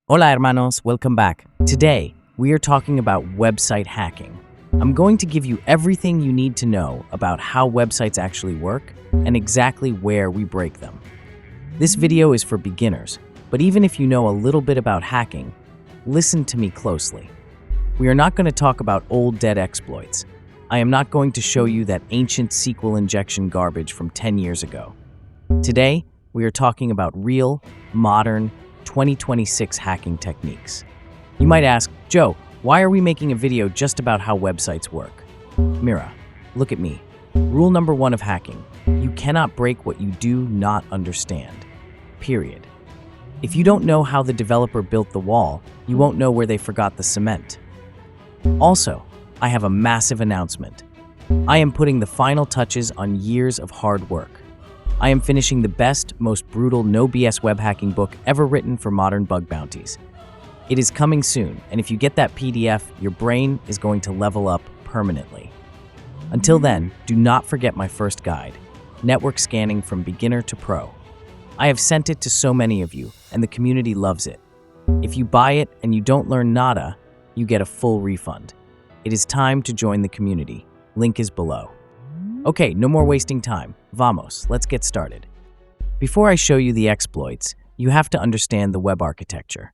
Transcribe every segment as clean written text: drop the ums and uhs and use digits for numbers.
Hola hermanos, welcome back. Today, we are talking about website hacking. I'm going to give you everything you need to know about how websites actually work and exactly where we break them. This video is for beginners, but even if you know a little bit about hacking, listen to me closely. We are not going to talk about old dead exploits. I am not going to show you that ancient SQL injection garbage from 10 years ago. Today, we are talking about real, modern, 2026 hacking techniques. You might ask, Joe, why are we making a video just about how websites work? Mira, look at me. Rule number 1 of hacking: you cannot break what you do not understand. Period. If you don't know how the developer built the wall, you won't know where they forgot the cement. Also, I have a massive announcement. I am putting the final touches on years of hard work. I am finishing the best, most brutal, no BS web hacking book ever written for modern bug bounties. It is coming soon, and if you get that PDF, your brain is going to level up permanently. Until then, do not forget my first guide, Network Scanning from Beginner to Pro. I have sent it to so many of you, and the community loves it. If you buy it and you don't learn nada, you get a full refund. It is time to join the community. Link is below. Okay, no more wasting time. Vamos, let's get started. Before I show you the exploits, you have to understand the web architecture.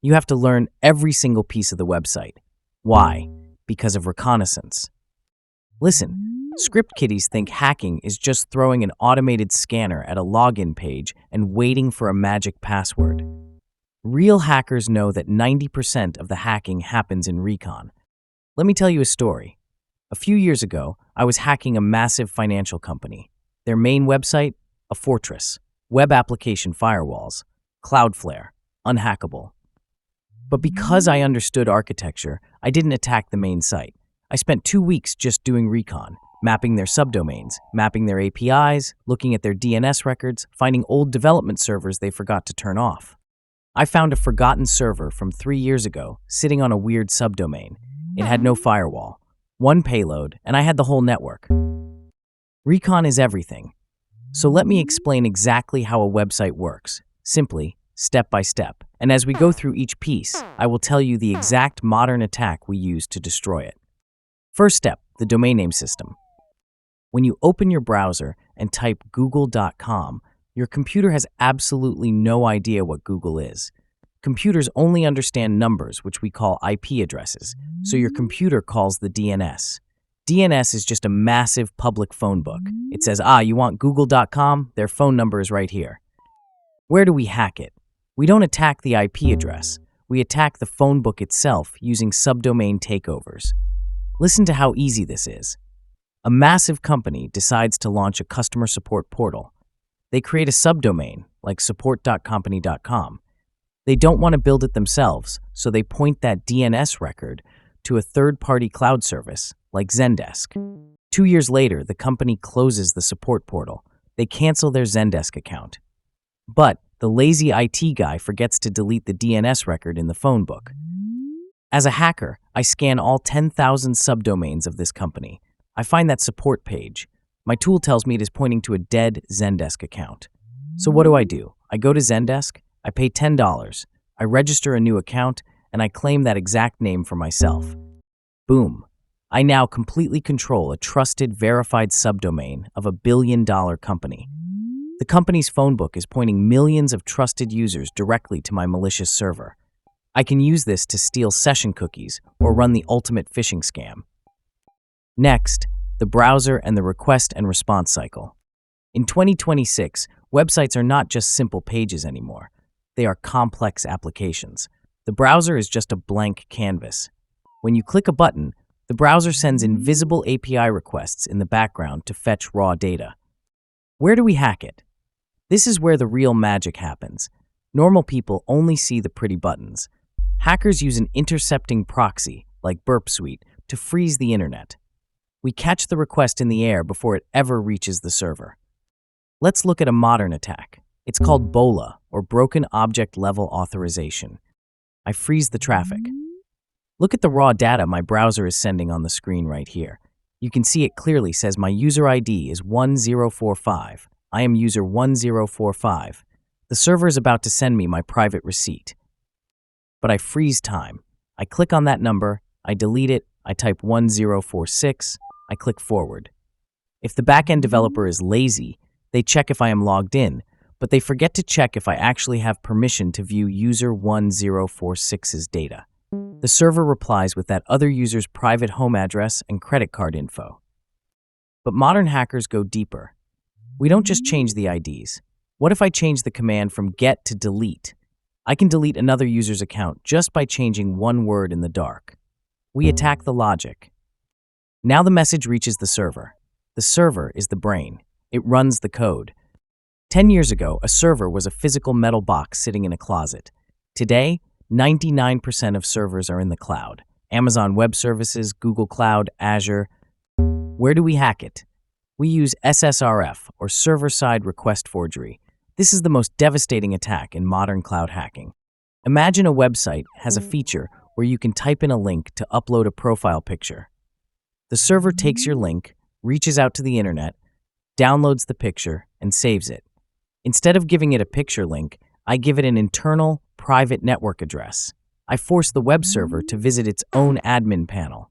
You have to learn every single piece of the website. Why? Because of reconnaissance. Listen, script kiddies think hacking is just throwing an automated scanner at a login page and waiting for a magic password. Real hackers know that 90% of the hacking happens in recon. Let me tell you a story. A few years ago, I was hacking a massive financial company. Their main website, a fortress, web application firewalls, Cloudflare, unhackable. But because I understood architecture, I didn't attack the main site. I spent 2 weeks just doing recon, mapping their subdomains, mapping their APIs, looking at their DNS records, finding old development servers they forgot to turn off. I found a forgotten server from 3 years ago sitting on a weird subdomain. It had no firewall, one payload, and I had the whole network. Recon is everything. So let me explain exactly how a website works, simply, step by step. And as we go through each piece, I will tell you the exact modern attack we use to destroy it. First step, the domain name system. When you open your browser and type google.com, your computer has absolutely no idea what Google is. Computers only understand numbers, which we call IP addresses, so your computer calls the DNS. DNS is just a massive public phone book. It says, you want google.com? Their phone number is right here. Where do we hack it? We don't attack the IP address. We attack the phone book itself using subdomain takeovers. Listen to how easy this is. A massive company decides to launch a customer support portal. They create a subdomain, like support.company.com. They don't want to build it themselves, so they point that DNS record to a third-party cloud service, like Zendesk. 2 years later, the company closes the support portal. They cancel their Zendesk account. But the lazy IT guy forgets to delete the DNS record in the phone book. As a hacker, I scan all 10,000 subdomains of this company. I find that support page. My tool tells me it is pointing to a dead Zendesk account. So what do? I go to Zendesk, I pay $10, I register a new account, and I claim that exact name for myself. Boom. I now completely control a trusted, verified subdomain of a billion-dollar company. The company's phone book is pointing millions of trusted users directly to my malicious server. I can use this to steal session cookies or run the ultimate phishing scam. Next, the browser and the request and response cycle. In 2026, websites are not just simple pages anymore. They are complex applications. The browser is just a blank canvas. When you click a button, the browser sends invisible API requests in the background to fetch raw data. Where do we hack it? This is where the real magic happens. Normal people only see the pretty buttons. Hackers use an intercepting proxy, like Burp Suite, to freeze the internet. We catch the request in the air before it ever reaches the server. Let's look at a modern attack. It's called BOLA, or Broken Object Level Authorization. I freeze the traffic. Look at the raw data my browser is sending on the screen right here. You can see it clearly says my user ID is 1045. I am user 1045. The server is about to send me my private receipt. but I freeze time. I click on that number, I delete it, I type 1046, I click forward. If the backend developer is lazy, they check if I am logged in, but they forget to check if I actually have permission to view user 1046's data. The server replies with that other user's private home address and credit card info. But modern hackers go deeper. We don't just change the IDs. What if I change the command from get to delete? I can delete another user's account just by changing one word in the dark. We attack the logic. Now the message reaches the server. The server is the brain. It runs the code. 10 years ago, a server was a physical metal box sitting in a closet. Today, 99% of servers are in the cloud. Amazon Web Services, Google Cloud, Azure. Where do we hack it? We use SSRF, or server-side request forgery. This is the most devastating attack in modern cloud hacking. Imagine a website has a feature where you can type in a link to upload a profile picture. The server takes your link, reaches out to the internet, downloads the picture, and saves it. Instead of giving it a picture link, I give it an internal, private network address. I force the web server to visit its own admin panel.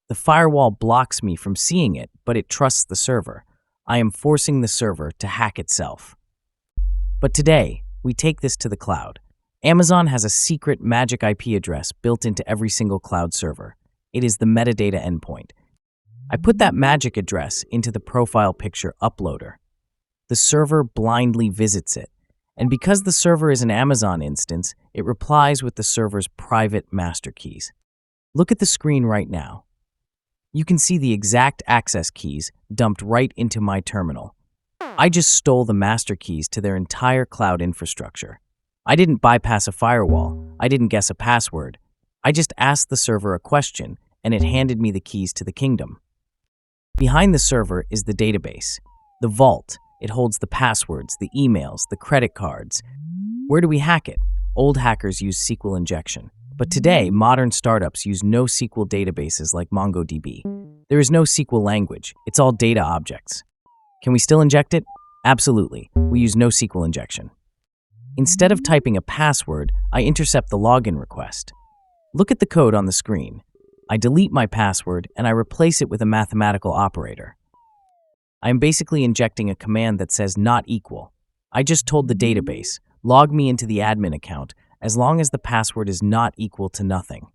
The firewall blocks me from seeing it, but it trusts the server. I am forcing the server to hack itself. But today, we take this to the cloud. Amazon has a secret magic IP address built into every single cloud server. It is the metadata endpoint. I put that magic address into the profile picture uploader. The server blindly visits it. And because the server is an Amazon instance, it replies with the server's private master keys. Look at the screen right now. You can see the exact access keys dumped right into my terminal. I just stole the master keys to their entire cloud infrastructure. I didn't bypass a firewall. I didn't guess a password. I just asked the server a question, and it handed me the keys to the kingdom. Behind the server is the database, the vault. It holds the passwords, the emails, the credit cards. Where do we hack it? Old hackers use SQL injection. But today, modern startups use NoSQL databases like MongoDB. There is no SQL language. It's all data objects. Can we still inject it? Absolutely. We use NoSQL injection. Instead of typing a password, I intercept the login request. Look at the code on the screen. I delete my password and I replace it with a mathematical operator. I am basically injecting a command that says not equal. I just told the database, log me into the admin account as long as the password is not equal to nothing.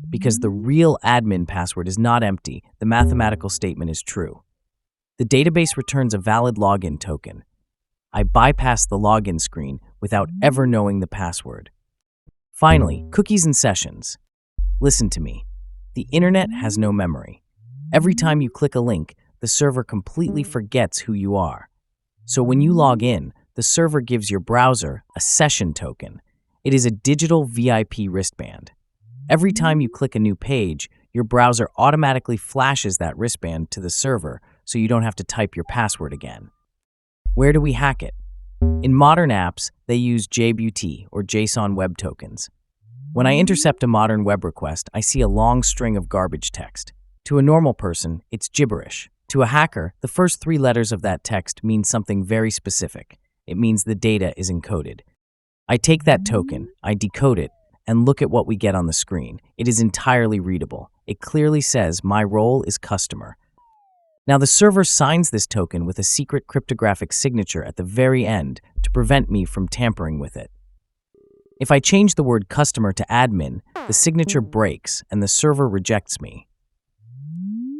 Because the real admin password is not empty, the mathematical statement is true. The database returns a valid login token. I bypass the login screen without ever knowing the password. Finally, cookies and sessions. Listen to me. The internet has no memory. Every time you click a link, the server completely forgets who you are. So when you log in, the server gives your browser a session token. It is a digital VIP wristband. Every time you click a new page, your browser automatically flashes that wristband to the server so you don't have to type your password again. Where do we hack it? In modern apps, they use JWT or JSON Web Tokens. When I intercept a modern web request, I see a long string of garbage text. To a normal person, it's gibberish. To a hacker, the first 3 letters of that text mean something very specific. It means the data is encoded. I take that token, I decode it, and look at what we get on the screen. It is entirely readable. It clearly says my role is customer. Now the server signs this token with a secret cryptographic signature at the very end to prevent me from tampering with it. If I change the word customer to admin, the signature breaks and the server rejects me.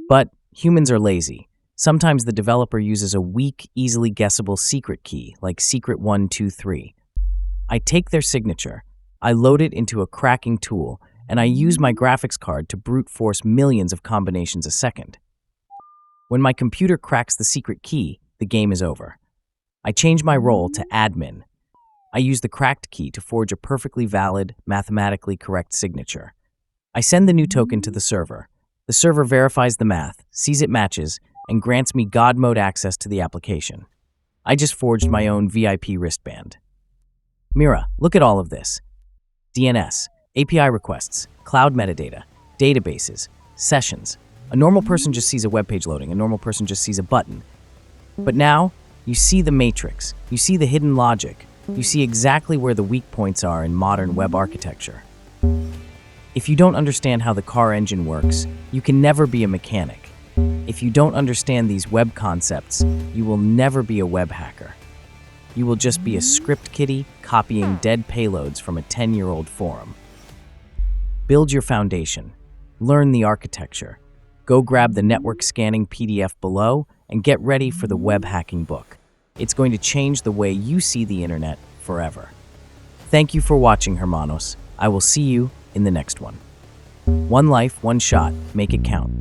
But humans are lazy. Sometimes the developer uses a weak, easily guessable secret key, like secret 123. I take their signature, I load it into a cracking tool, and I use my graphics card to brute force millions of combinations a second. When my computer cracks the secret key, the game is over. I change my role to admin. I use the cracked key to forge a perfectly valid, mathematically correct signature. I send the new token to the server. The server verifies the math, sees it matches, and grants me God mode access to the application. I just forged my own VIP wristband. Mira, look at all of this. DNS, API requests, cloud metadata, databases, sessions. A normal person just sees a web page loading. A normal person just sees a button. But now, you see the matrix. You see the hidden logic. You see exactly where the weak points are in modern web architecture. If you don't understand how the car engine works, you can never be a mechanic. If you don't understand these web concepts, you will never be a web hacker. You will just be a script kiddie copying dead payloads from a 10-year-old forum. Build your foundation. Learn the architecture. Go grab the network scanning PDF below and get ready for the web hacking book. It's going to change the way you see the internet forever. Thank you for watching, Hermanos. I will see you in the next one. One life, one shot. Make it count.